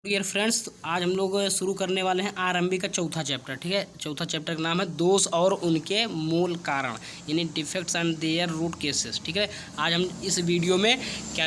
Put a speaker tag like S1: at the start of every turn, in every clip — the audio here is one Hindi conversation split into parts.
S1: डियर फ्रेंड्स, आज हम लोग शुरू करने वाले हैं आरएमबी का चौथा चैप्टर। ठीक है, चौथा चैप्टर का नाम है दोष और उनके मूल कारण, यानी defects and their root causes. ठीक है, आज हम इस वीडियो में क्या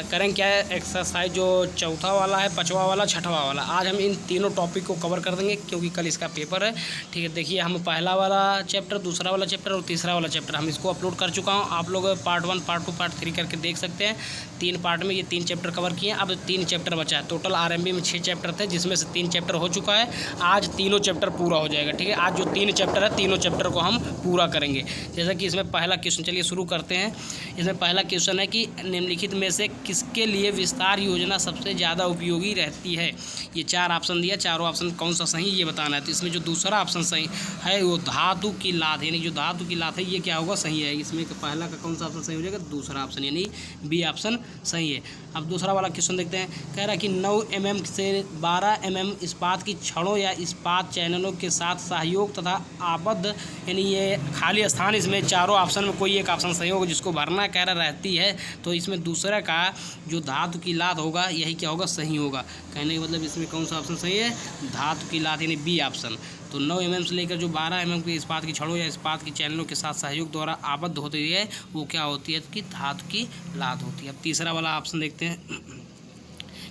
S1: एक्सरसाइज जो चौथा वाला है, पांचवा वाला, छठवा वाला, आज हम इन तीनों टॉपिक को कवर कर देंगे क्योंकि कल इसका पेपर है। ठीक है, देखिए हम पहला वाला चैप्टर, दूसरा वाला चैप्टर और तीसरा वाला चैप्टर हम इसको अपलोड कर चुका हूँ। आप लोग पार्ट 1, पार्ट 2, पार्ट 3 करके देख सकते हैं। 3 पार्ट में ये 3 चैप्टर कवर किए हैं। अब 3 चैप्टर बचा है। टोटल आरएमबी में 6 चैप्टर थे, जिसमें से 3 चैप्टर हो चुका है। आज तीनों चैप्टर पूरा हो जाएगा। ठीक है, आज जो 3 चैप्टर है, तीनों चैप्टर को हम पूरा करेंगे। जैसा कि इसमें पहला क्वेश्चन, चलिए शुरू करते हैं। इसमें पहला क्वेश्चन है कि निम्नलिखित में से किसके लिए विस्तार योजना सबसे ज़्यादा उपयोगी रहती है। ये 4 ऑप्शन दिया, चारों ऑप्शन कौन सा सही ये बताना है। तो इसमें जो दूसरा ऑप्शन सही है वो धातु की लात, यानी जो धातु की लात है ये क्या होगा, सही है। इसमें पहला का कौन सा ऑप्शन सही हो जाएगा, दूसरा ऑप्शन यानी बी ऑप्शन सही है। अब दूसरा वाला क्वेश्चन देखते हैं। कह रहा है कि 9 mm से 12 mm इस्पात की छड़ों या इस्पात चैनलों के साथ सहयोग तथा आबद्ध, यानी ये खाली स्थान, इसमें चारों ऑप्शन में कोई एक ऑप्शन सही होगा जिसको भरना कह रहा रहती है। तो इसमें दूसरा का जो धातु की लात होगा यही क्या होगा, सही होगा। कहने का मतलब इसमें कौन सा ऑप्शन सही है, धातु की लात यानी बी ऑप्शन। तो 9 mm से लेकर जो 12 mm की इस्पात की छड़ों या इस्पात की चैनलों के साथ सहयोग द्वारा आबद्ध होती है वो क्या होती है, कि धातु की लात होती है। अब तीसरा वाला ऑप्शन देखते हैं।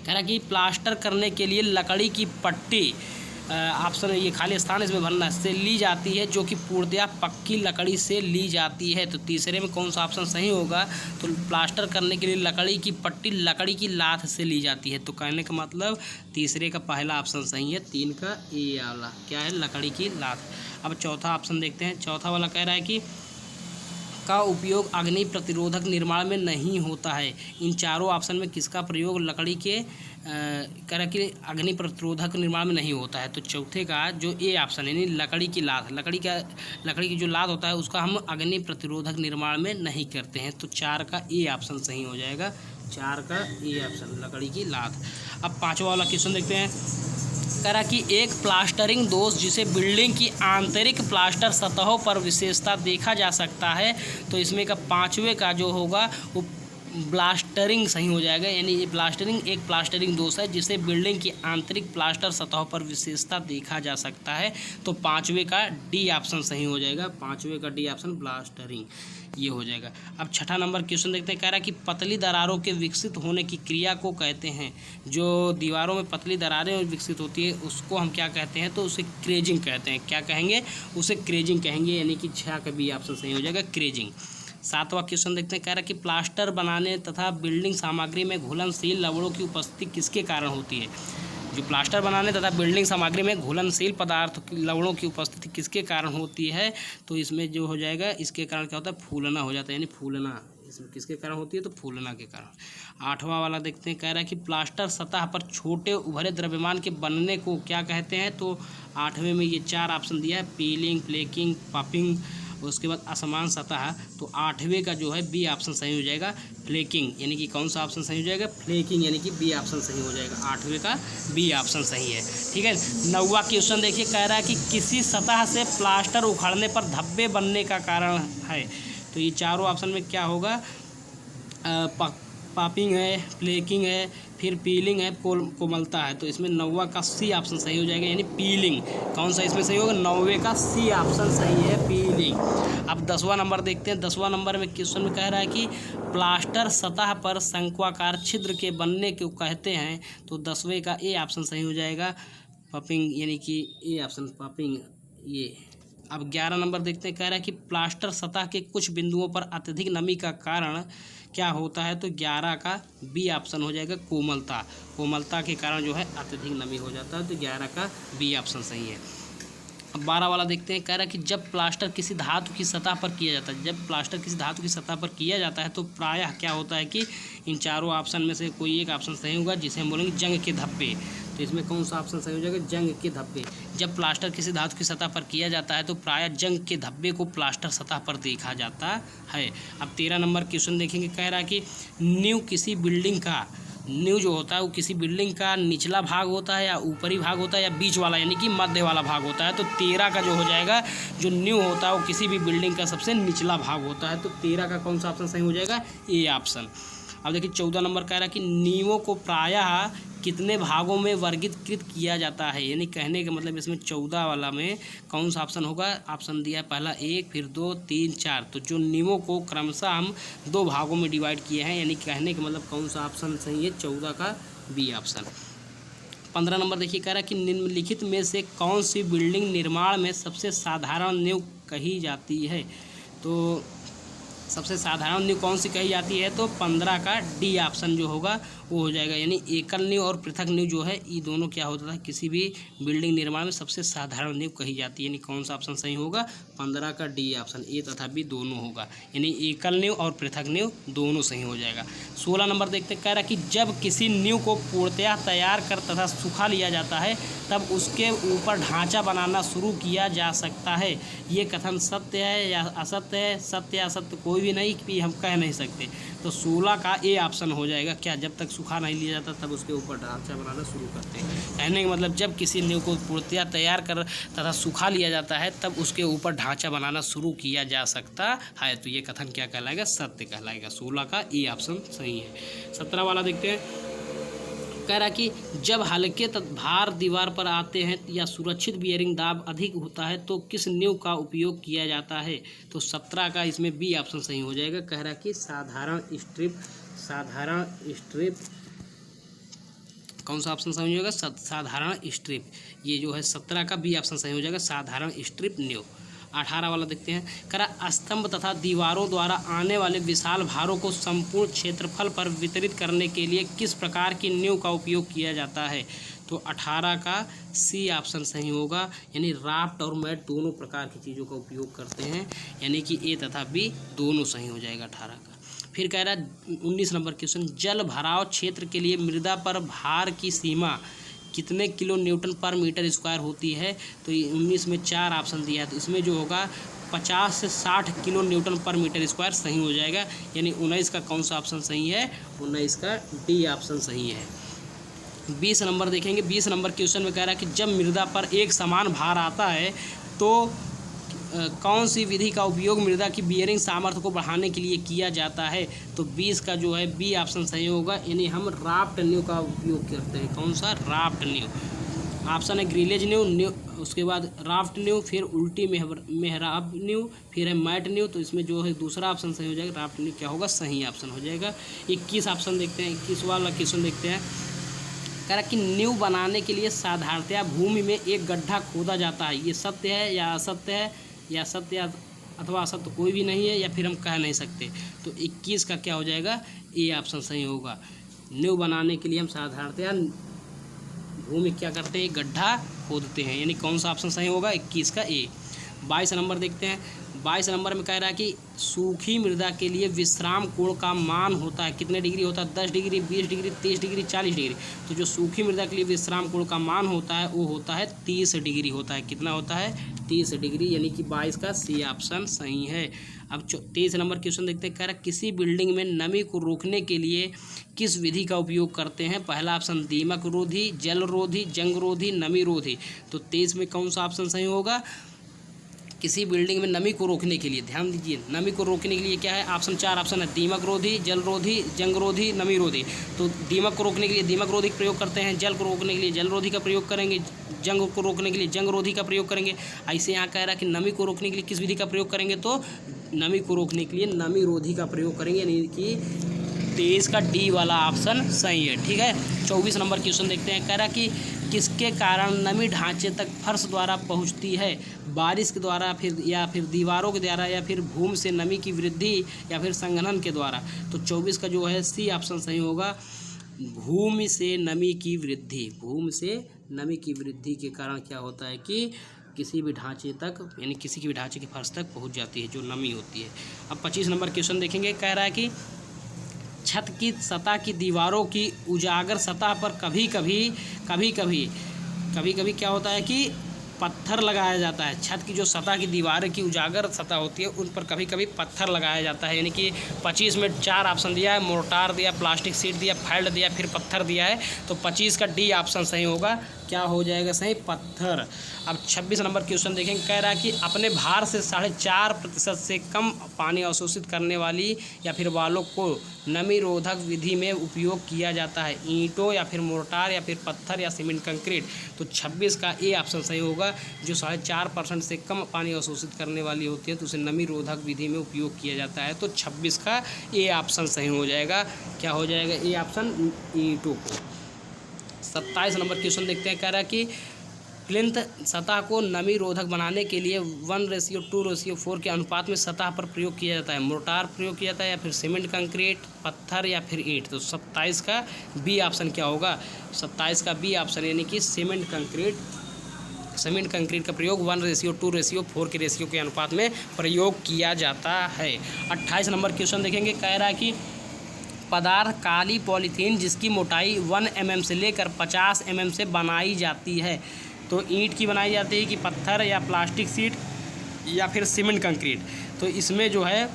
S1: कह रहा कि प्लास्टर करने के लिए लकड़ी की पट्टी, ऑप्शन ये खाली स्थान इसमें भरना से ली जाती है, जो कि पूर्णतया पक्की लकड़ी से ली जाती है। तो तीसरे में कौन सा ऑप्शन सही होगा, तो प्लास्टर करने के लिए लकड़ी की पट्टी लकड़ी की लात से ली जाती है। तो कहने का मतलब तीसरे का पहला ऑप्शन सही है, 3 का ए वाला क्या है, लकड़ी की लात। अब चौथा ऑप्शन देखते हैं। चौथा वाला कह रहा है कि का उपयोग अग्नि प्रतिरोधक निर्माण में नहीं होता है। इन चारों ऑप्शन में किसका प्रयोग लकड़ी के कह रहा कि अग्नि प्रतिरोधक निर्माण में नहीं होता है। तो चौथे का जो ए ऑप्शन यानी लकड़ी की लात, लकड़ी की जो लात होता है उसका हम अग्नि प्रतिरोधक निर्माण में नहीं करते हैं। तो 4 का ए ऑप्शन सही हो जाएगा, 4 का ए ऑप्शन लकड़ी की लात। अब पाँचवा वाला क्वेश्चन देखते हैं। कह रहा कि एक प्लास्टरिंग दोष जिसे बिल्डिंग की आंतरिक प्लास्टर सतहों पर विशेषता देखा जा सकता है। तो इसमें का पाँचवें का जो होगा वो प्लास्टरिंग सही हो जाएगा, यानी ये प्लास्टरिंग एक प्लास्टरिंग दोष है जिसे बिल्डिंग की आंतरिक प्लास्टर सतहों पर विशेषता देखा जा सकता है। तो पाँचवें का डी ऑप्शन सही हो जाएगा, पाँचवें का डी ऑप्शन प्लास्टरिंग ये हो जाएगा। अब छठा नंबर क्वेश्चन देखते हैं। कह रहा है कि पतली दरारों के विकसित होने की क्रिया को कहते हैं, जो दीवारों में पतली दरारें विकसित होती है उसको हम क्या कहते हैं, तो उसे क्रेजिंग कहते हैं। क्या कहेंगे, उसे क्रेजिंग कहेंगे, यानी कि 6 का बी ऑप्शन सही हो जाएगा, क्रेजिंग। सातवां क्वेश्चन देखते हैं। कह रहा है कि प्लास्टर बनाने तथा बिल्डिंग सामग्री में घुलनशील लवणों की उपस्थिति किसके कारण होती है। जो प्लास्टर बनाने तथा बिल्डिंग सामग्री में घुलनशील पदार्थ लवणों की उपस्थिति किसके कारण होती है। तो इसमें जो हो जाएगा, इसके कारण क्या होता है, फूलना हो जाता है, यानी फूलना इसमें किसके कारण होती है, तो फूलना के कारण। आठवां वाला देखते हैं। कह रहा है कि प्लास्टर सतह पर छोटे उभरे द्रव्यमान के बनने को क्या कहते हैं। तो 8वें में ये 4 ऑप्शन दिया है, पीलिंग, फ्लेकिंग, पफिंग, उसके बाद असमान सतह। तो 8वें का जो है बी ऑप्शन सही हो जाएगा, फ्लेकिंग, यानी कि कौन सा ऑप्शन सही हो जाएगा, फ्लेकिंग, यानी कि बी ऑप्शन सही हो जाएगा, 8वें का बी ऑप्शन सही है। ठीक है, 9वां क्वेश्चन देखिए। कह रहा है कि किसी सतह से प्लास्टर उखड़ने पर धब्बे बनने का कारण है। तो ये चारों ऑप्शन में क्या होगा, पॉपिंग है, फ्लेकिंग है, फिर पीलिंग है, कोमलता है। तो इसमें 9वां का सी ऑप्शन सही हो जाएगा, यानी पीलिंग। कौन सा इसमें सही होगा, 9वें का सी ऑप्शन सही है, पीलिंग। अब 10वां नंबर देखते हैं। 10वां नंबर में क्वेश्चन में कह रहा है कि प्लास्टर सतह पर शंक्वाकार छिद्र के बनने को कहते हैं। तो 10वें का ए ऑप्शन सही हो जाएगा, पपिंग, यानी कि ए ऑप्शन पपिंग ये। अब 11 नंबर देखते हैं। कह रहा है कि प्लास्टर सतह के कुछ बिंदुओं पर अत्यधिक नमी का कारण क्या होता है। तो 11 का बी ऑप्शन हो जाएगा, कोमलता। कोमलता के कारण जो है अत्यधिक नमी हो जाता है। तो 11 का बी ऑप्शन सही है। अब 12 वाला देखते हैं। कह रहा है कि जब प्लास्टर किसी धातु की सतह पर किया जाता है, जब प्लास्टर किसी धातु की सतह पर किया जाता है तो प्रायः क्या होता है कि इन चारों ऑप्शन में से कोई एक ऑप्शन सही होगा, जिसे हम बोलेंगे जंग के धब्बे। तो इसमें कौन सा ऑप्शन सही हो जाएगा, जंग के धब्बे। जब प्लास्टर किसी धातु की सतह पर किया जाता है तो प्रायः जंग के धब्बे को प्लास्टर सतह पर देखा जाता है। अब 13 नंबर क्वेश्चन देखेंगे। कह रहा है कि नींव किसी बिल्डिंग का, नींव जो होता है वो किसी बिल्डिंग का निचला भाग होता है या ऊपरी भाग होता है या बीच वाला, यानी कि मध्य वाला भाग होता है। तो 13 का जो हो जाएगा, जो नींव होता है वो किसी भी बिल्डिंग का सबसे निचला भाग होता है। तो 13 का कौन सा ऑप्शन सही हो जाएगा, ए ऑप्शन। अब देखिए 14 नंबर कह रहा है कि नींवों को प्रायः कितने भागों में वर्गीकृत किया जाता है, यानी कहने का मतलब इसमें 14 वाला में कौन सा ऑप्शन होगा। ऑप्शन दिया है पहला 1, फिर 2, 3, 4। तो जो नींवों को क्रमशः हम 2 भागों में डिवाइड किए हैं, यानी कहने का मतलब कौन सा ऑप्शन सही है, 14 का बी ऑप्शन। 15 नंबर देखिए कह रहा है कि निम्नलिखित में से कौन सी बिल्डिंग निर्माण में सबसे साधारण नींव कही जाती है। तो सबसे साधारण नींव कौन सी कही जाती है, तो 15 का डी ऑप्शन जो होगा वो हो जाएगा। यानी एकल नींव और पृथक नींव जो है ये दोनों क्या होता था, किसी भी बिल्डिंग निर्माण में सबसे साधारण नींव कही जाती है। यानी कौन सा ऑप्शन सही होगा, 15 का डी ऑप्शन, ए तथा बी दोनों होगा। यानी एकल नींव और पृथक नींव दोनों सही हो जाएगा। 16 नंबर देखते कह रहा कि जब किसी नींव को पूर्णतया तैयार कर तथा सुखा लिया जाता है तब उसके ऊपर ढांचा बनाना शुरू किया जा सकता है। ये कथन सत्य है या असत्य है, सत्य या असत्य कोई भी नहीं, कि हम कह नहीं सकते। तो 16 का ए ऑप्शन हो जाएगा। क्या, जब तक सुखा नहीं लिया जाता तब उसके ऊपर ढांचा बनाना शुरू करते हैं। कहने का मतलब जब किसी नींव को पूर्णतया तैयार कर तथा सुखा लिया जाता है तब उसके ऊपर ढांचा बनाना शुरू किया जा सकता है। तो ये कथन क्या कहलाएगा, सत्य कहलाएगा। 16 का ए ऑप्शन सही है। 17 वाला देखते हैं, कह रहा कि जब हल्के भार दीवार पर आते हैं या सुरक्षित बियरिंग दाब अधिक होता है तो किस नींव का उपयोग किया जाता है। तो 17 का इसमें बी ऑप्शन सही हो जाएगा। कह रहा कि साधारण स्ट्रिप कौन सा ऑप्शन सही हो जाएगा, साधारण स्ट्रिप। ये जो है 17 का बी ऑप्शन सही हो जाएगा, साधारण स्ट्रिप नींव। 18 वाला देखते हैं, करा स्तंभ तथा दीवारों द्वारा आने वाले विशाल भारों को संपूर्ण क्षेत्रफल पर वितरित करने के लिए किस प्रकार की नींव का उपयोग किया जाता है। तो 18 का सी ऑप्शन सही होगा। यानी राफ्ट और मैट दोनों प्रकार की चीज़ों का उपयोग करते हैं, यानी कि ए तथा बी दोनों सही हो जाएगा 18 का। फिर कह रहा है 19 नंबर क्वेश्चन, जल भराव क्षेत्र के लिए मृदा पर भार की सीमा कितने किलो न्यूटन पर मीटर स्क्वायर होती है। तो 19 में 4 ऑप्शन दिया है, तो इसमें जो होगा 50 से 60 किलो न्यूटन पर मीटर स्क्वायर सही हो जाएगा। यानी 19 का कौन सा ऑप्शन सही है, 19 का डी ऑप्शन सही है। 20 नंबर देखेंगे, 20 नंबर क्वेश्चन में कह रहा है कि जब मृदा पर एक समान भार आता है तो कौन सी विधि का उपयोग मृदा की बियरिंग सामर्थ्य को बढ़ाने के लिए किया जाता है। तो 20 का जो है बी ऑप्शन सही होगा। यानी हम राफ्ट नींव का उपयोग करते हैं। कौन सा, राफ्ट नींव। ऑप्शन है ग्रिलेज नींव, उसके बाद राफ्ट नींव, फिर उल्टी मेहराब नींव, फिर है मैट नींव। तो इसमें जो है दूसरा ऑप्शन सही हो जाएगा, राफ्ट नींव क्या होगा, सही ऑप्शन हो जाएगा। 21 ऑप्शन देखते हैं, 21 वाला क्वेश्चन देखते हैं। कह रहा कि नींव बनाने के लिए साधारणतया भूमि में एक गड्ढा खोदा जाता है। ये सत्य है या असत्य है, या सत्य अथवा असत्य कोई भी नहीं है, या फिर हम कह नहीं सकते। तो 21 का क्या हो जाएगा, ए ऑप्शन सही होगा। नींव बनाने के लिए हम साधारणतया भूमि क्या करते हैं, गड्ढा खोदते हैं। यानी कौन सा ऑप्शन सही होगा, 21 का ए। 22 नंबर देखते हैं, 22 नंबर में कह रहा है कि सूखी मृदा के लिए विश्राम कोण का मान होता है, कितने डिग्री होता है, 10 डिग्री, 20 डिग्री, 30 डिग्री, 40 डिग्री। तो जो सूखी मृदा के लिए विश्राम कोण का मान होता है वो होता है 30 डिग्री होता है। कितना होता है, 30 डिग्री। यानी कि 22 का सी ऑप्शन सही है। अब 23 नंबर क्वेश्चन देखते हैं, कह रहा है किसी बिल्डिंग में नमी को रोकने के लिए किस विधि का उपयोग करते हैं। पहला ऑप्शन दीमक रोधी, जल रोधी, जंग रोधी, नमी रोधी। तो 23 में कौन सा ऑप्शन सही होगा, किसी बिल्डिंग में नमी को रोकने के लिए। ध्यान दीजिए, नमी को रोकने के लिए क्या है, ऑप्शन 4 ऑप्शन है, दीमक रोधी, जल रोधी, जंग रोधी, नमी रोधी। तो दीमक को रोकने के लिए दीमक रोधी का प्रयोग करते हैं, जल को रोकने के लिए जल रोधी का प्रयोग करेंगे, जंग को रोकने के लिए जंग रोधी का प्रयोग करेंगे। ऐसे यहाँ कह रहा है कि नमी को रोकने के लिए किस विधि का प्रयोग करेंगे, तो नमी को रोकने के लिए नमी रोधी का प्रयोग करेंगे। यानी कि 23 का डी वाला ऑप्शन सही है। ठीक है, 24 नंबर क्वेश्चन देखते हैं, कह रहा कि किसके कारण नमी ढांचे तक फर्श द्वारा पहुंचती है, बारिश के द्वारा, फिर दीवारों के द्वारा, या फिर भूमि से नमी की वृद्धि, या फिर संघनन के द्वारा। तो 24 का जो है सी ऑप्शन सही होगा, भूमि से नमी की वृद्धि। भूमि से नमी की वृद्धि के कारण क्या होता है कि किसी भी ढांचे तक, यानी किसी की भी ढांचे के फर्श तक पहुंच जाती है जो नमी होती है। अब 25 नंबर क्वेश्चन देखेंगे, कह रहा है कि छत की सतह की दीवारों की उजागर सतह पर कभी कभी क्या होता है कि पत्थर लगाया जाता है। छत की जो सतह की दीवार की उजागर सतह होती है उन पर कभी कभी पत्थर लगाया जाता है। यानी कि 25 में 4 ऑप्शन दिया है, मोर्टार दिया, प्लास्टिक सीट दिया, फैल्ड दिया, फिर पत्थर दिया है। तो 25 का डी ऑप्शन सही होगा। क्या हो जाएगा सही? पत्थर। अब 26 नंबर क्वेश्चन देखेंगे। कह रहा है कि अपने भार से 4.5% से कम पानी अवशोषित करने वाली या फिर वालों को नमी रोधक विधि में उपयोग किया जाता है। ईंटों या फिर मोर्टार या फिर पत्थर या सीमेंट कंक्रीट। तो 26 का ए ऑप्शन सही होगा। जो 4.5% से कम पानी अवशोषित करने वाली होती है तो उसे नमी रोधक विधि में उपयोग किया जाता है। तो 26 का ए ऑप्शन सही हो जाएगा। क्या हो जाएगा? ए ऑप्शन, ईंटों को। 27 नंबर क्वेश्चन देखते हैं। कह रहा है कि प्लिंथ सतह को नमी रोधक बनाने के लिए 1:2:4 के अनुपात में सतह पर प्रयोग किया जाता है। मोर्टार प्रयोग किया जाता है या फिर सीमेंट कंक्रीट, पत्थर या फिर ईंट। तो 27 का बी ऑप्शन क्या होगा? 27 का बी ऑप्शन यानी कि सीमेंट कंक्रीट। सीमेंट कंक्रीट का प्रयोग 1:2:4 के रेशियो के अनुपात में प्रयोग किया जाता है। 28 नंबर क्वेश्चन देखेंगे। कह रहा है कि पदार्थ काली पॉलीथीन जिसकी मोटाई 1 mm से लेकर 50 mm से बनाई जाती है। तो ईंट की बनाई जाती है कि पत्थर या प्लास्टिक सीट या फिर सीमेंट कंक्रीट। तो इसमें जो है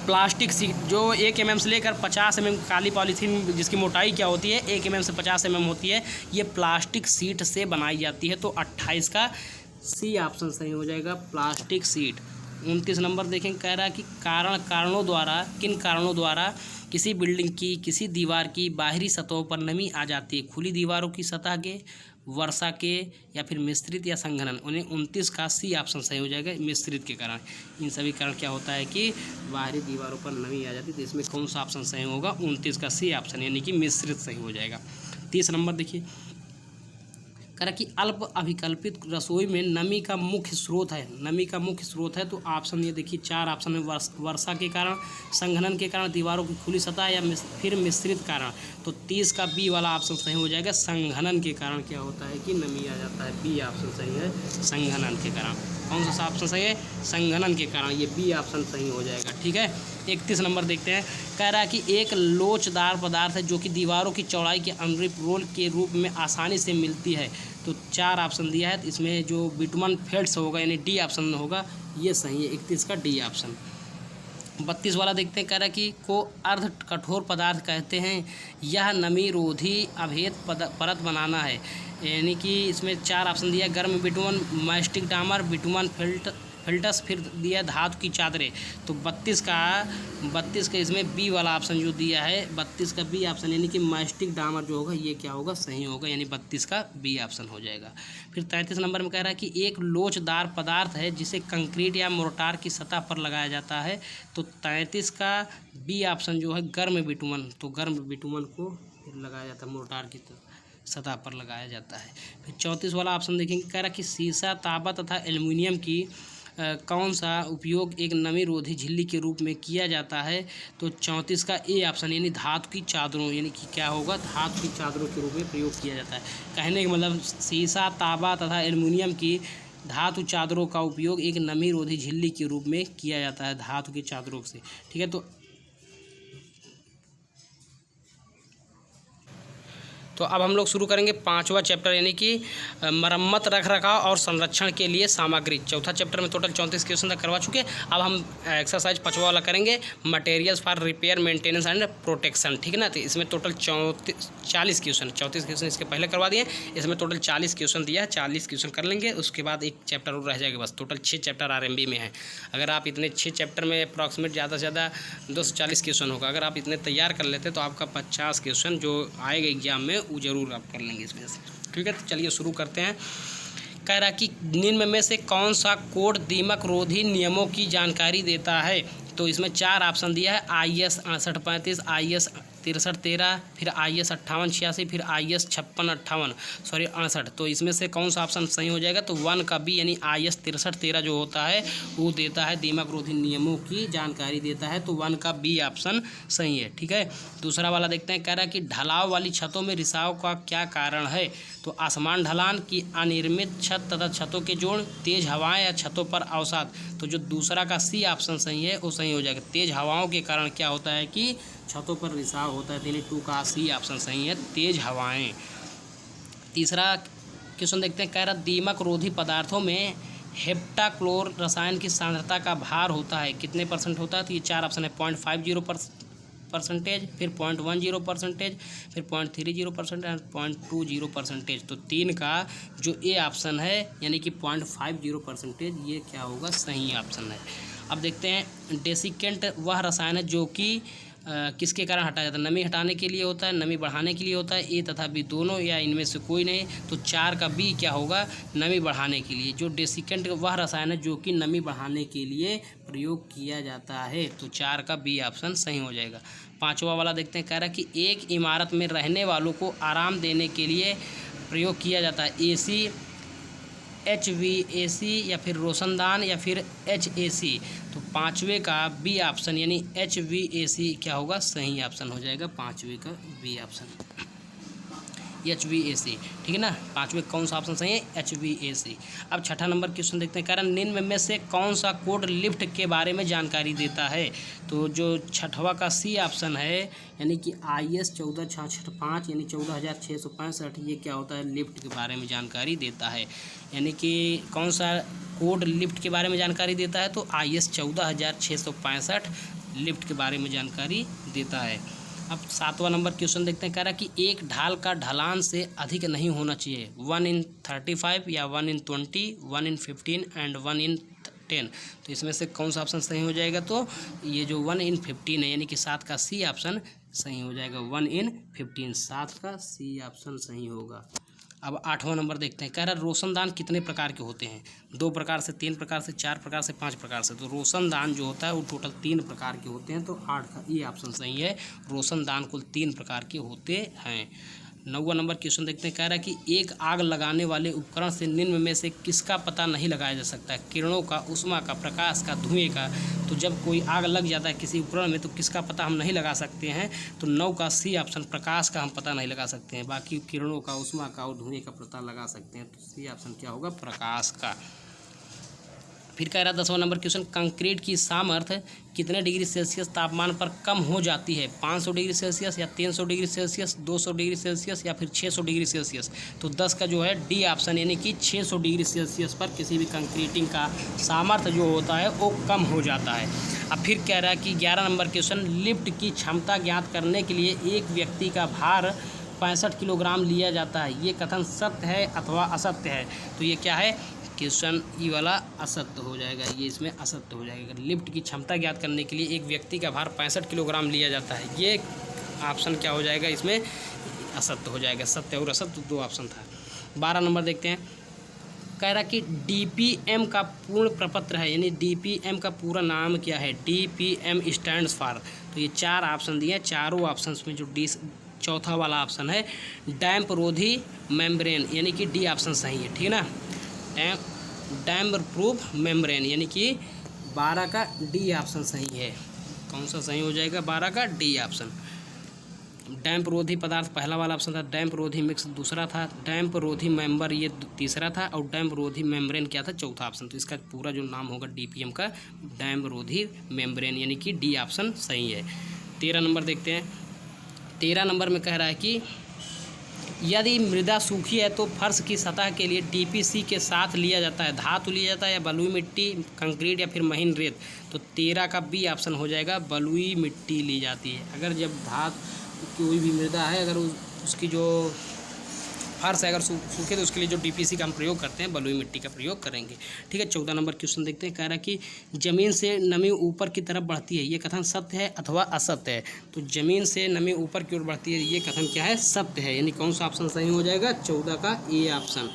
S1: प्लास्टिक सीट जो 1 mm से लेकर 50 mm काली पॉलीथीन जिसकी मोटाई क्या होती है 1 mm से 50 mm होती है, ये प्लास्टिक सीट से बनाई जाती है। तो 28 का सी ऑप्शन सही हो जाएगा, प्लास्टिक सीट। 29 नंबर देखें। कह रहा है कि किन कारणों द्वारा किसी बिल्डिंग की किसी दीवार की बाहरी सतहों पर नमी आ जाती है। खुली दीवारों की सतह के, वर्षा के या फिर मिश्रित या संघनन। उन्हें 29 का सी ऑप्शन सही हो जाएगा, मिश्रित के कारण। इन सभी कारण क्या होता है कि बाहरी दीवारों पर नमी आ जाती है। तो इसमें कौन सा ऑप्शन सही होगा? 29 का सी ऑप्शन यानी कि मिश्रित सही हो जाएगा। 30 नंबर देखिए। कह रहा कि अल्प अभिकल्पित रसोई में नमी का मुख्य स्रोत है। नमी का मुख्य स्रोत है तो ऑप्शन ये देखिए 4 ऑप्शन में वर्षा के कारण, संघनन के कारण, दीवारों की खुली सतह या फिर मिश्रित कारण। तो 30 का बी वाला ऑप्शन सही हो जाएगा। संघनन के कारण क्या होता है कि नमी आ जाता है। बी ऑप्शन सही है, संघनन के कारण। कौन सा ऑप्शन सही है? संघनन के कारण। ये बी ऑप्शन सही हो जाएगा। ठीक है। 31 नंबर देखते हैं। कह रहा है कि एक लोचदार पदार्थ है जो कि दीवारों की चौड़ाई के अनुरूप रोल के रूप में आसानी से मिलती है। तो 4 ऑप्शन दिया है। तो इसमें जो बिटुमन फेल्ट्स होगा यानी डी ऑप्शन होगा, ये सही है। 31 का डी ऑप्शन। 32 वाला देखते हैं। कह रहा है कि को अर्ध कठोर पदार्थ कहते हैं। यह नमी रोधी अभेद परत बनाना है। यानी कि इसमें 4 ऑप्शन दिया। गर्म बिटुमन, मैस्टिक डामर, बिटुमन फिल्टस, फिर दिया धातु की चादरें। तो 32 का इसमें बी वाला ऑप्शन जो दिया है 32 का बी ऑप्शन यानी कि मैस्टिक डामर जो होगा ये क्या होगा? सही होगा, यानी 32 का बी ऑप्शन हो जाएगा। फिर 33 नंबर में कह रहा है कि एक लोचदार पदार्थ है जिसे कंक्रीट या मोर्टार की सतह पर लगाया जाता है। तो 33 का बी ऑप्शन जो है गर्म बिटुमन। तो गर्म बिटुमन को लगाया जाता है, मोर्टार की सतह पर लगाया जाता है। फिर 34 वाला ऑप्शन देखेंगे। कह रहा है कि सीसा, तांबा तथा एल्युमिनियम की कौन सा उपयोग एक नमी रोधी झिल्ली के रूप में किया जाता है? तो 34 का ए ऑप्शन यानी धातु की चादरों, यानी कि क्या होगा? धातु की चादरों के रूप में प्रयोग किया जाता है। कहने का मतलब सीसा, तांबा तथा एल्युमिनियम की धातु चादरों का उपयोग एक नमी रोधी झिल्ली के रूप में किया जाता है, धातु की चादरों से। ठीक है। तो अब हम लोग शुरू करेंगे 5वां चैप्टर यानी कि मरम्मत, रखरखाव और संरक्षण के लिए सामग्री। चौथा चैप्टर में टोटल 34 क्वेश्चन तक करवा चुके हैं। अब हम एक्सरसाइज 5वां वाला करेंगे, materials for repair, maintenance and protection. ठीक है ना। तो इसमें टोटल 40 क्वेश्चन, 34 क्वेश्चन इसके पहले करवा दिए। इसमें टोटल 40 क्वेश्चन दिया है। 40 क्वेश्चन कर लेंगे, उसके बाद एक चैप्टर और रह जाएगा बस। टोटल 6 चैप्टर आरएमबी में है। अगर आप इतने 6 चैप्टर में अप्रॉक्सीमेट ज़्यादा से ज़्यादा 240 क्वेश्चन होगा। अगर आप इतने तैयार कर लेते तो आपका 50 क्वेश्चन जो आएगा एग्जाम में वो जरूर आप कर लेंगे इसमें से। ठीक है। तो चलिए शुरू करते हैं। कह रहा कि निम्न में से कौन सा कोड दीमक रोधी नियमों की जानकारी देता है? तो इसमें 4 ऑप्शन दिया है। IS 6835, IS 6313, फिर IS 5886, फिर IS 5658 तो इसमें से कौन सा ऑप्शन सही हो जाएगा? तो 1 का बी यानी IS 6313 जो होता है वो देता है दीमक रोधी नियमों की जानकारी देता है। तो 1 का बी ऑप्शन सही है। ठीक है। दूसरा वाला देखते हैं। कह रहा है कि ढलाव वाली छतों में रिसाव का क्या कारण है? तो आसमान ढलान की अनिर्मित छत तथा छतों के जोड़, तेज हवाएं या छतों पर अवसाद। तो जो दूसरा का सी ऑप्शन सही है वो सही हो जाएगा। तेज हवाओं के कारण क्या होता है कि छतों पर रिसाव होता है। यानी 2 का सी ऑप्शन सही है, तेज हवाएं। तीसरा क्वेश्चन देखते हैं, कह रहा दीमक रोधी पदार्थों में हेप्टाक्लोर रसायन की सांद्रता का भार होता है कितने % होता है? तो ये 4 ऑप्शन है, 0.50%, फिर 0.10%, फिर 0.30% और 0.20%। तो 3 का जो ए ऑप्शन है यानी कि 0.50%, ये क्या होगा? सही ऑप्शन है। अब देखते हैं, डेसिकेंट वह रसायन है जो कि किसके कारण हटाया जाता है? नमी हटाने के लिए होता है, नमी बढ़ाने के लिए होता है, ए तथा बी दोनों, या इनमें से कोई नहीं। तो 4 का बी क्या होगा? नमी बढ़ाने के लिए। जो डेसिकेंट वह रसायन है जो कि नमी बढ़ाने के लिए प्रयोग किया जाता है। तो 4 का बी ऑप्शन सही हो जाएगा। 5वां वाला देखते हैं, कह रहा है कि एक इमारत में रहने वालों को आराम देने के लिए प्रयोग किया जाता है AC, HVAC या फिर रोशनदान या फिर HAC। तो 5वें का बी ऑप्शन यानी HVAC क्या होगा? सही ऑप्शन हो जाएगा 5वें का बी ऑप्शन, HVAC। ठीक है ना, 5वें कौन सा ऑप्शन सही है? HVAC। अब 6ठा नंबर क्वेश्चन देखते हैं, कारण निम्न में से कौन सा कोड लिफ्ट के बारे में जानकारी देता है? तो जो 6वां का सी ऑप्शन है यानी कि IS 14665 यानी 14665, ये क्या होता है? लिफ्ट के बारे में जानकारी देता है। यानी कि कौन सा कोड लिफ्ट के बारे में जानकारी देता है? तो IS 14665 लिफ्ट के बारे में जानकारी देता है। अब 7वां नंबर क्वेश्चन देखते हैं, कह रहा है कि एक ढाल का ढलान से अधिक नहीं होना चाहिए, 1/35 या 1/20, 1/15 एंड 1/10। तो इसमें से कौन सा ऑप्शन सही हो जाएगा? तो ये जो 1/15 है यानी कि 7 का सी ऑप्शन सही हो जाएगा, 1/15, 7 का सी ऑप्शन सही होगा। अब 8वां नंबर देखते हैं, कह रहा है रोशनदान कितने प्रकार के होते हैं? 2 प्रकार से, 3 प्रकार से, 4 प्रकार से, 5 प्रकार से। तो रोशनदान जो होता है वो टोटल 3 प्रकार के होते हैं। तो 8 का ये ऑप्शन सही है, रोशनदान कुल 3 प्रकार के होते हैं। 9वां नंबर क्वेश्चन देखते हैं, कह रहा है कि एक आग लगाने वाले उपकरण से निम्न में से किसका पता नहीं लगाया जा सकता है? किरणों का, ऊष्मा का, प्रकाश का, धुएं का। तो जब कोई आग लग जाता है किसी उपकरण में तो किसका पता हम नहीं लगा सकते हैं? तो 9 का सी ऑप्शन, प्रकाश का हम पता नहीं लगा सकते हैं, बाकी किरणों का, ऊष्मा का और धुएं का पता लगा सकते हैं। तो सी ऑप्शन क्या होगा? प्रकाश का। फिर कह रहा है 10वां नंबर क्वेश्चन, कंक्रीट की सामर्थ्य कितने डिग्री सेल्सियस तापमान पर कम हो जाती है? 500 डिग्री सेल्सियस या 300 डिग्री सेल्सियस, 200 डिग्री सेल्सियस या फिर 600 डिग्री सेल्सियस। तो 10 का जो है डी ऑप्शन यानी कि 600 डिग्री सेल्सियस पर किसी भी कंक्रीटिंग का सामर्थ्य जो होता है वो कम हो जाता है। अब फिर कह रहा है कि 11 नंबर क्वेश्चन, लिफ्ट की क्षमता ज्ञात करने के लिए एक व्यक्ति का भार 65 किलोग्राम लिया जाता है, ये कथन सत्य है अथवा असत्य है? तो ये क्या है क्वेश्चन? ये वाला असत्य हो जाएगा, ये इसमें असत्य हो जाएगा। लिफ्ट की क्षमता ज्ञात करने के लिए एक व्यक्ति का भार 65 किलोग्राम लिया जाता है, ये ऑप्शन क्या हो जाएगा? इसमें असत्य हो जाएगा। सत्य और असत्य 2 ऑप्शन था। 12 नंबर देखते हैं, कह रहा कि DPM का पूर्ण प्रपत्र है यानी DPM का पूरा नाम क्या है? DPM stands for. तो ये 4 ऑप्शन दिए, चारों ऑप्शन में जो चौथा वाला ऑप्शन है डैम्प रोधी मेम्ब्रेन यानी कि डी ऑप्शन सही है। ठीक है ना, डैम्प प्रूफ मेम्ब्रेन यानी कि 12 का डी ऑप्शन सही है। कौन सा सही हो जाएगा? 12 का डी ऑप्शन। डैम्प रोधी पदार्थ पहला वाला ऑप्शन था, डैम्प रोधी मिक्स दूसरा था, डैम्प रोधी मेंबर ये तीसरा था, और डैम्प रोधी मेम्ब्रेन क्या था? चौथा ऑप्शन। तो इसका पूरा जो नाम होगा DPM का डैम्प रोधी मेम्ब्रेन यानी कि डी ऑप्शन सही है। 13 नंबर देखते हैं, 13 नंबर में कह रहा है कि यदि मृदा सूखी है तो फर्श की सतह के लिए DPC के साथ लिया जाता है, धातु लिया जाता है या बलुई मिट्टी, कंक्रीट या फिर महीन रेत। तो 13 का बी ऑप्शन हो जाएगा, बलुई मिट्टी ली जाती है। अगर जब कोई भी मृदा है अगर उसकी जो फर्श है अगर सूखे तो उसके लिए जो DPC का हम प्रयोग करते हैं बलुई मिट्टी का प्रयोग करेंगे। ठीक है, 14 नंबर क्वेश्चन देखते हैं, कह रहा है कि ज़मीन से नमी ऊपर की तरफ बढ़ती है, ये कथन सत्य है अथवा असत्य है? तो ज़मीन से नमी ऊपर की ओर बढ़ती है, ये कथन क्या है? सत्य है, यानी कौन सा ऑप्शन सही हो जाएगा? 14 का ए ऑप्शन।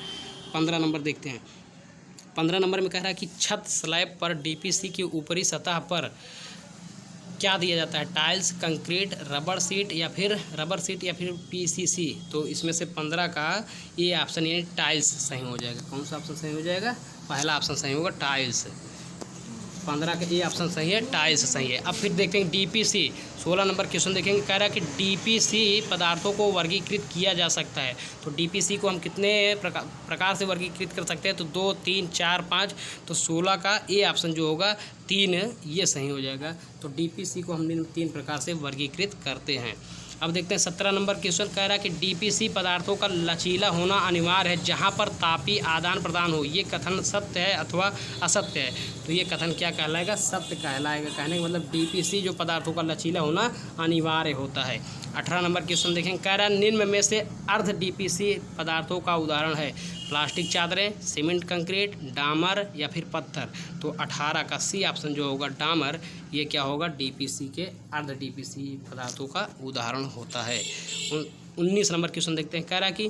S1: 15 नंबर देखते हैं, 15 नंबर में कह रहा है कि छत स्लैब पर DPC की ऊपरी सतह पर क्या दिया जाता है? टाइल्स, कंक्रीट, रबर सीट या फिर PCC। तो इसमें से 15 का ये ऑप्शन यानी टाइल्स सही हो जाएगा। कौन सा ऑप्शन सही हो जाएगा? पहला ऑप्शन सही होगा, टाइल्स। 15 का ये ऑप्शन सही है, टाइल्स सही है। अब फिर देखते हैं DPC, 16 नंबर क्वेश्चन देखेंगे, कह रहा है कि DPC पदार्थों को वर्गीकृत किया जा सकता है। तो DPC को हम कितने प्रकार से वर्गीकृत कर सकते हैं? तो 2, 3, 4, 5। तो 16 का ए ऑप्शन जो होगा 3, ये सही हो जाएगा। तो DPC को हम 3 प्रकार से वर्गीकृत करते हैं। अब देखते हैं 17 नंबर क्वेश्चन कह रहा है कि डीपीसी पदार्थों का लचीला होना अनिवार्य है जहां पर तापी आदान प्रदान हो, ये कथन सत्य है अथवा असत्य है। तो ये कथन क्या कहलाएगा? सत्य कहलाएगा। कहने का मतलब डीपीसी जो पदार्थों का लचीला होना अनिवार्य होता है। 18 नंबर क्वेश्चन देखें, कह रहा है निम्न में से अर्ध डीपीसी पदार्थों का उदाहरण है प्लास्टिक चादरें, सीमेंट कंक्रीट, डामर या फिर पत्थर। तो 18 का सी ऑप्शन जो होगा डामर, ये क्या होगा? डीपीसी के अर्ध डीपीसी पदार्थों का उदाहरण होता है। 19 नंबर क्वेश्चन देखते हैं, कह रहा है कि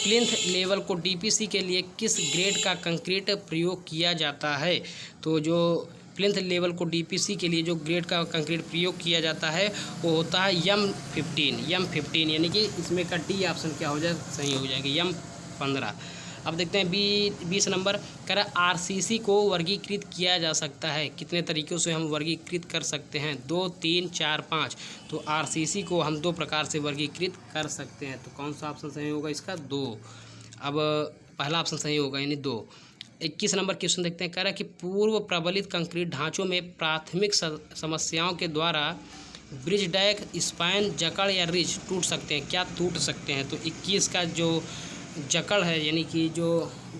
S1: प्लिंथ लेवल को डीपीसी के लिए किस ग्रेड का कंक्रीट प्रयोग किया जाता है? तो जो प्लिंथ लेवल को डीपीसी के लिए जो ग्रेड का कंक्रीट प्रयोग किया जाता है वो होता है M15 यानी कि इसमें का डी ऑप्शन क्या हो जाए? सही हो जाएगा, M15। अब देखते हैं 20 नंबर कह रहा है आरसीसी को वर्गीकृत किया जा सकता है, कितने तरीक़ों से हम वर्गीकृत कर सकते हैं? 2, 3, 4, 5। तो आरसीसी को हम 2 प्रकार से वर्गीकृत कर सकते हैं। तो कौन सा ऑप्शन सही होगा इसका? 2। अब पहला ऑप्शन सही होगा यानी 2। 21 नंबर क्वेश्चन देखते हैं, कह रहा है कि पूर्व प्रबलित कंक्रीट ढांचों में प्राथमिक समस्याओं के द्वारा ब्रिज डैक, स्पैन, जकड़ या रिज टूट सकते हैं। क्या टूट सकते हैं? तो 21 का जो जकड़ है यानी कि जो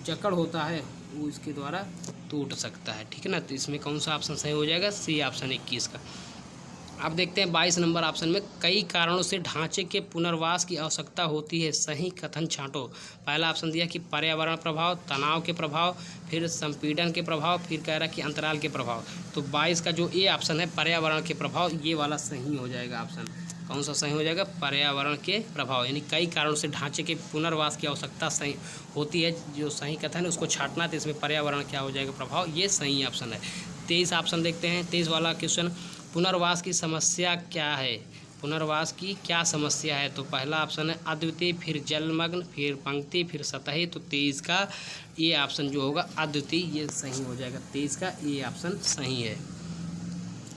S1: जकड़ होता है वो इसके द्वारा टूट सकता है, ठीक है ना। तो इसमें कौन सा ऑप्शन सही हो जाएगा? सी ऑप्शन 21 का। अब देखते हैं 22 नंबर ऑप्शन में, कई कारणों से ढांचे के पुनर्वास की आवश्यकता होती है, सही कथन छांटो। पहला ऑप्शन दिया कि पर्यावरण प्रभाव, तनाव के प्रभाव, फिर संपीड़न के प्रभाव, फिर कह रहा है कि अंतराल के प्रभाव। तो 22 का जो ए ऑप्शन है पर्यावरण के प्रभाव, ये वाला सही हो जाएगा ऑप्शन। कौन सा सही हो जाएगा? पर्यावरण के प्रभाव, यानी कई कारणों से ढांचे के पुनर्वास की आवश्यकता सही होती है, जो सही कथन है उसको छांटना। तो इसमें पर्यावरण क्या हो जाएगा? प्रभाव, ये सही ऑप्शन है। 23 ऑप्शन देखते हैं, 23 वाला क्वेश्चन, पुनर्वास की समस्या क्या है? पुनर्वास की क्या समस्या है? तो पहला ऑप्शन है अद्वितीय, फिर जलमग्न, फिर पंक्ति, फिर सतही। तो 23 का ये ऑप्शन जो होगा अद्वितीय, ये सही हो जाएगा। 23 का ये ऑप्शन सही है।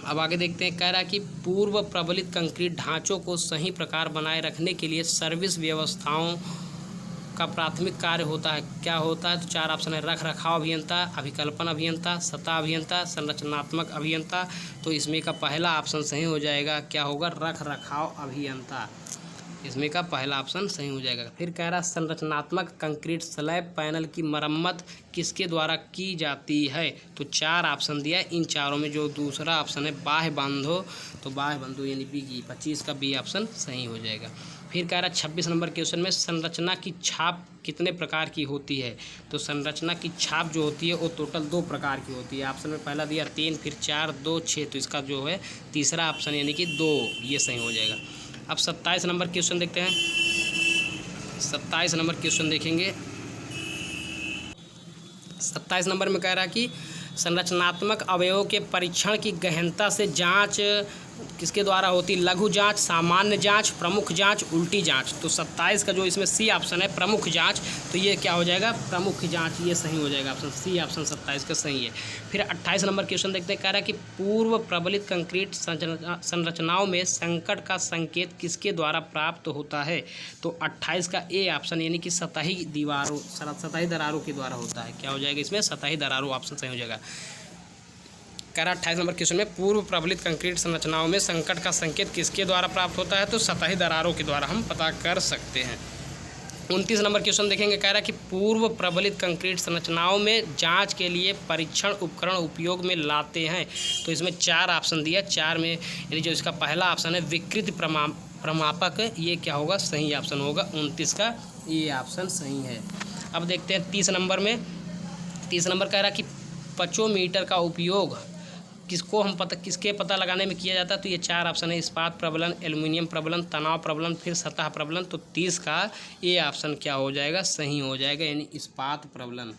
S1: अब आगे देखते हैं, कह रहा है कि पूर्व प्रबलित कंक्रीट ढांचों को सही प्रकार बनाए रखने के लिए सर्विस व्यवस्थाओं का प्राथमिक कार्य होता है। क्या होता है? तो 4 ऑप्शन है, रख रखाव अभियंता, अभिकल्पन अभियंता, सतह अभियंता, संरचनात्मक अभियंता। तो इसमें का पहला ऑप्शन सही हो जाएगा, क्या होगा? रख रखाव अभियंता। इसमें का पहला ऑप्शन सही हो जाएगा। फिर कह रहा संरचनात्मक कंक्रीट स्लैब पैनल की मरम्मत किसके द्वारा की जाती है? तो 4 ऑप्शन दिया है, इन चारों में जो दूसरा ऑप्शन है बाह्य बांधो, तो बाह्य बांधो यानी बी की 25 का बी ऑप्शन सही हो जाएगा। फिर कह रहा 26 नंबर क्वेश्चन में संरचना की छाप कितने प्रकार की होती है? तो संरचना की छाप जो होती है वो टोटल 2 प्रकार की होती है। ऑप्शन में पहला दिया 3, फिर 4, 2, 6। तो इसका जो है तीसरा ऑप्शन यानी कि 2, ये सही हो जाएगा। अब 27 नंबर क्वेश्चन देखते हैं। 27 नंबर क्वेश्चन देखेंगे। 27 नंबर में कह रहा है कि संरचनात्मक अवयवों के परीक्षण की गहनता से जांच किसके द्वारा होती? लघु जांच, सामान्य जांच, प्रमुख जांच, उल्टी जांच। तो 27 का जो इसमें सी ऑप्शन है प्रमुख जांच, तो ये क्या हो जाएगा? प्रमुख जांच, ये सही हो जाएगा ऑप्शन सी ऑप्शन 27 का सही है। फिर 28 नंबर क्वेश्चन देखते हैं, कह रहा है कि पूर्व प्रबलित कंक्रीट संरचनाओं में संकट का संकेत किसके द्वारा प्राप्त होता है? तो 28 का ए ऑप्शन यानी कि सतही दीवारों, सतही दरारों के द्वारा होता है। क्या हो जाएगा इसमें? सतही दरारों ऑप्शन सही हो जाएगा। कह रहा 28 नंबर क्वेश्चन में पूर्व प्रबलित कंक्रीट संरचनाओं में संकट का संकेत किसके द्वारा प्राप्त होता है? तो सतही दरारों के द्वारा हम पता कर सकते हैं। 29 नंबर क्वेश्चन देखेंगे, कह रहा है कि पूर्व प्रबलित कंक्रीट संरचनाओं में जांच के लिए परीक्षण उपकरण उपयोग में लाते हैं। तो इसमें 4 ऑप्शन दिया, 4 में यानी जो इसका पहला ऑप्शन है विकृति प्रमापक, ये क्या होगा? सही ऑप्शन होगा। 29 का ये ऑप्शन सही है। अब देखते हैं 30 नंबर में। 30 नंबर कह रहा है कि पचोमीटर का उपयोग किसके पता लगाने में किया जाता है? तो ये 4 ऑप्शन है, इस्पात प्रबलन, एल्युमिनियम प्रबलन, तनाव प्रबलन, फिर सतह प्रबलन। तो 30 का ए ऑप्शन क्या हो जाएगा? सही हो जाएगा, यानी इस्पात प्रबलन।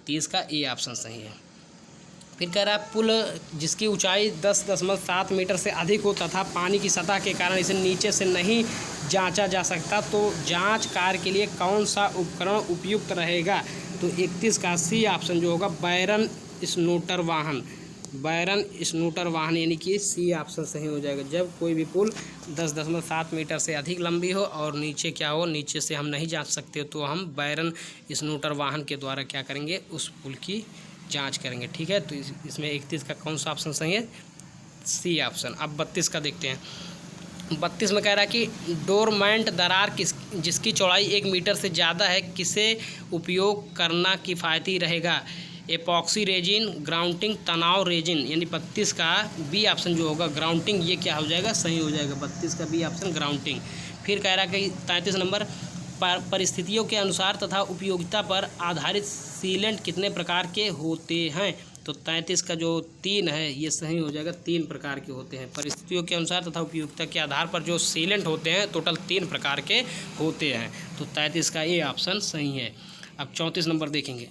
S1: 30 का ए ऑप्शन सही है। फिर कह रहा है पुल जिसकी ऊंचाई 10.7 मीटर से अधिक हो तथा पानी की सतह के कारण इसे नीचे से नहीं जांचा जा सकता, तो जांच कार्य के लिए कौन सा उपकरण उपयुक्त रहेगा? तो 31 का सी ऑप्शन जो होगा बैरन स्नूटर वाहन, बैरन स्नूटर वाहन यानी कि सी ऑप्शन सही हो जाएगा। जब कोई भी पुल 10.7 मीटर से अधिक लंबी हो और नीचे क्या हो, नीचे से हम नहीं जांच सकते, तो हम बैरन स्नूटर वाहन के द्वारा क्या करेंगे? उस पुल की जांच करेंगे, ठीक है। तो इसमें 31 का कौन सा ऑप्शन सही है? C option. अब 32 का देखते हैं। 32 में कह रहा है कि डोरमेंट दरार जिसकी चौड़ाई 1 मीटर से ज़्यादा है किसे उपयोग करना किफ़ायती रहेगा? एपॉक्सी रेजिन, ग्राउंटिंग, तनाव रेजिन। यानी 32 का बी ऑप्शन जो होगा ग्राउंटिंग, ये क्या हो जाएगा? सही हो जाएगा। 32 का बी ऑप्शन ग्राउंटिंग। फिर कह रहा है कि 33 नंबर परिस्थितियों के अनुसार तथा उपयोगिता पर आधारित सीलेंट कितने प्रकार के होते हैं? तो 33 का जो 3 है ये सही हो जाएगा। 3 प्रकार के होते हैं। परिस्थितियों के अनुसार तथा उपयोगिता के आधार पर जो सीलेंट होते हैं टोटल 3 प्रकार के होते हैं। तो 33 का ये ऑप्शन सही है। अब 34 नंबर देखेंगे।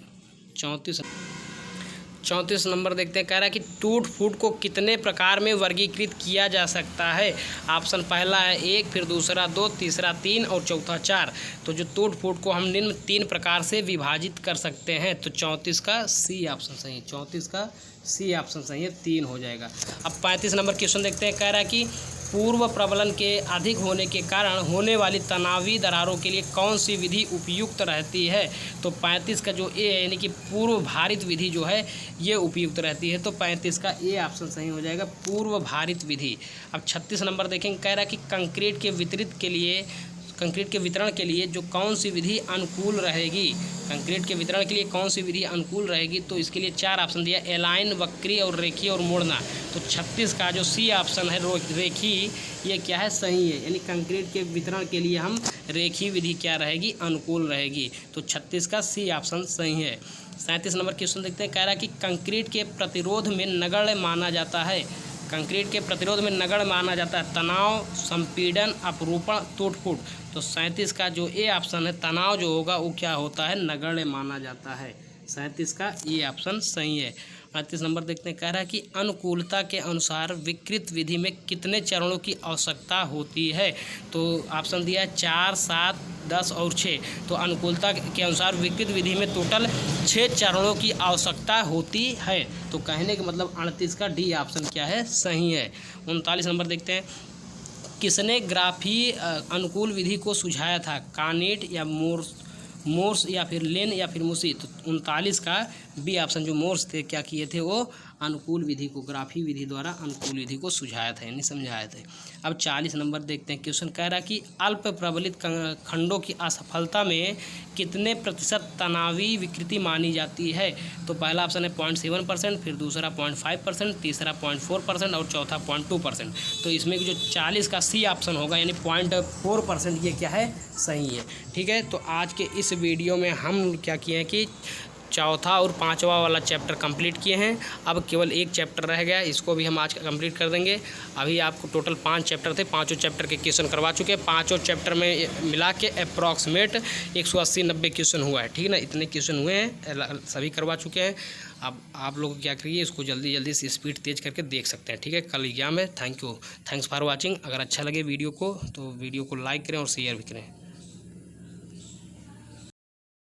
S1: 34 नंबर देखते हैं। कह रहा है कि टूट फूट को कितने प्रकार में वर्गीकृत किया जा सकता है? ऑप्शन पहला है 1, फिर दूसरा 2, तीसरा 3 और चौथा 4। तो जो टूट फूट को हम निम्न 3 प्रकार से विभाजित कर सकते हैं। तो 34 का सी ऑप्शन सही है। 34 का सी ऑप्शन सही है, 3 हो जाएगा। अब 35 नंबर क्वेश्चन देखते हैं। कह रहा है कि पूर्व प्रबलन के अधिक होने के कारण होने वाली तनावी दरारों के लिए कौन सी विधि उपयुक्त रहती है? तो 35 का जो ए है यानी कि पूर्व भारित विधि जो है ये उपयुक्त रहती है। तो 35 का ए ऑप्शन सही हो जाएगा, पूर्व भारित विधि। अब 36 नंबर देखेंगे। कह रहा है कि कंक्रीट के वितरण के लिए जो कौन सी विधि अनुकूल रहेगी? कंक्रीट के वितरण के लिए कौन सी विधि अनुकूल रहेगी? तो इसके लिए 4 ऑप्शन दिया, एलाइन, वक्री और रेखी और मोड़ना। तो 36 का जो सी ऑप्शन है रेखी, ये क्या है? सही है। यानी कंक्रीट के वितरण के लिए हम रेखी विधि क्या रहेगी? अनुकूल रहेगी। तो 36 का सी ऑप्शन सही है। 37 नंबर क्वेश्चन देखते हैं। कह रहा है कि कंक्रीट के प्रतिरोध में नगण्य माना जाता है। कंक्रीट के प्रतिरोध में नगण्य माना जाता है तनाव, संपीड़न, अपरूपण, टूट-फूट। तो 37 का जो ए ऑप्शन है तनाव जो होगा वो क्या होता है? नगण्य माना जाता है। 37 का ये ऑप्शन सही है। 38 नंबर देखते हैं। कह रहा है कि अनुकूलता के अनुसार विकृत विधि में कितने चरणों की आवश्यकता होती है? तो ऑप्शन दिया है 4, 7, 10 और 6। तो अनुकूलता के अनुसार विकृत विधि में टोटल 6 चरणों की आवश्यकता होती है। तो कहने का मतलब 38 का डी ऑप्शन क्या है? सही है। 39 नंबर देखते हैं। किसने ग्राफी अनुकूल विधि को सुझाया था? कानेट या मोर्स या फिर लेन या फिर मुसी? तो 39 का बी ऑप्शन जो मोर्स थे क्या किए थे? वो अनुकूल विधि को, ग्राफी विधि द्वारा अनुकूल विधि को सुझाया था यानी समझाया था। अब 40 नंबर देखते हैं। क्वेश्चन कह रहा है कि अल्प प्रबलित खंडों की असफलता में कितने प्रतिशत तनावी विकृति मानी जाती है? तो पहला ऑप्शन है 0.7%, फिर दूसरा 0.5%, तीसरा 0.4% और चौथा 0.2%। तो इसमें जो 40 का सी ऑप्शन होगा यानी 0.4%, ये क्या है? सही है। ठीक है। तो आज के इस वीडियो में हम क्या किए हैं कि चौथा और 5वां वाला चैप्टर कंप्लीट किए हैं। अब केवल एक चैप्टर रह गया, इसको भी हम आज कंप्लीट कर देंगे। अभी आपको टोटल 5 चैप्टर थे, 5 चैप्टर के क्वेश्चन करवा चुके हैं। 5 चैप्टर में मिला के अप्रॉक्सीमेट 180-90 क्वेश्चन हुआ है। ठीक है ना, इतने क्वेश्चन हुए हैं, सभी करवा चुके हैं। अब आप लोग क्या करिए, इसको जल्दी से स्पीड तेज करके देख सकते हैं। ठीक है, कल एग्जाम है। Thanks for watching. अगर अच्छा लगे वीडियो को तो वीडियो को लाइक करें और शेयर भी करें।